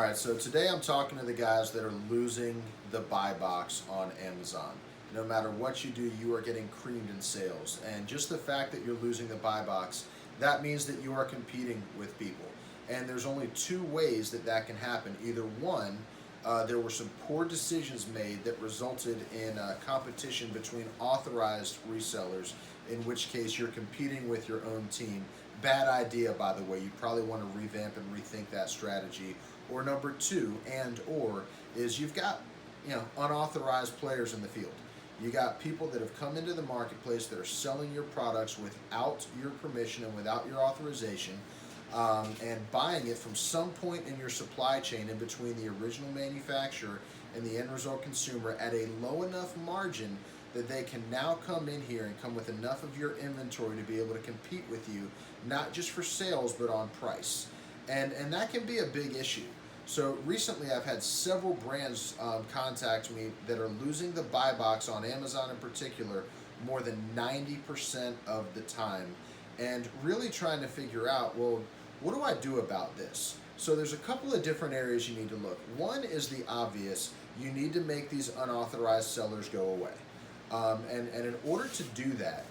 right, so today I'm talking to the guys that are losing the buy box on Amazon. No matter what you do, you are getting creamed in sales. And just the fact that you're losing the buy box, that means that you are competing with people. And there's only two ways that that can happen. Either one, there were some poor decisions made that resulted in competition between authorized resellers, in which case you're competing with your own team. Bad idea, by the way. You probably want to revamp and rethink that strategy. Or number two, is you've got unauthorized players in the field. You got people that have come into the marketplace that are selling your products without your permission and without your authorization, and buying it from some point in your supply chain in between the original manufacturer and the end result consumer at a low enough margin that they can now come in here and come with enough of your inventory to be able to compete with you, not just for sales, but on price. And that can be a big issue. So recently I've had several brands contact me that are losing the buy box on Amazon in particular more than 90% of the time, and really trying to figure out, well, what do I do about this? So there's a couple of different areas you need to look. One is the obvious. You need to make these unauthorized sellers go away. And in order to do that,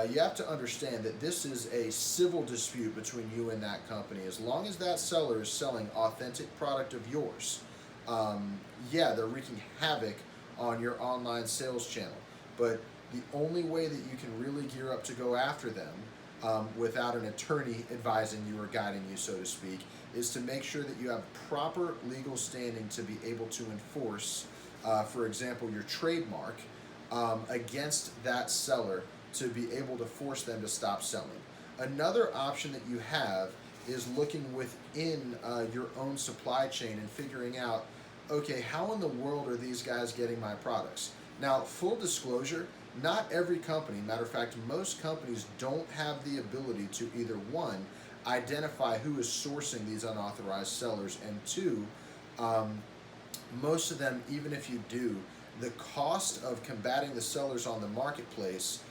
you have to understand that this is a civil dispute between you and that company. As long as that seller is selling authentic product of yours, they're wreaking havoc on your online sales channel. But the only way that you can really gear up to go after them without an attorney advising you or guiding you, so to speak, is to make sure that you have proper legal standing to be able to enforce, for example, your trademark against that seller, to be able to force them to stop selling. Another option that you have is looking within your own supply chain and figuring out, okay, how in the world are these guys getting my products? Now, full disclosure, not every company, matter of fact, most companies don't have the ability to either one, identify who is sourcing these unauthorized sellers, and two, most of them, even if you do, the cost of combating the sellers on the marketplace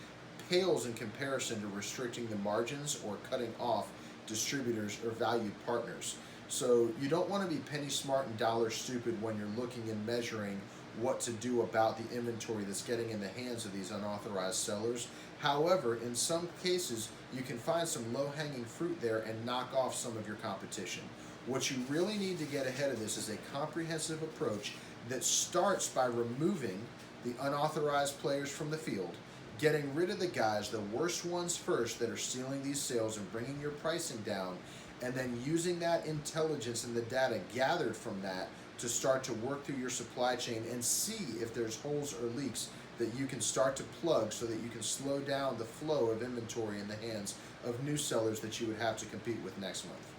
pales in comparison to restricting the margins or cutting off distributors or valued partners. So you don't want to be penny smart and dollar stupid when you're looking and measuring what to do about the inventory that's getting in the hands of these unauthorized sellers. However, in some cases, you can find some low-hanging fruit there and knock off some of your competition. What you really need to get ahead of this is a comprehensive approach that starts by removing the unauthorized players from the field, getting rid of the guys, the worst ones first, that are stealing these sales and bringing your pricing down, and then using that intelligence and the data gathered from that to start to work through your supply chain and see if there's holes or leaks that you can start to plug so that you can slow down the flow of inventory in the hands of new sellers that you would have to compete with next month.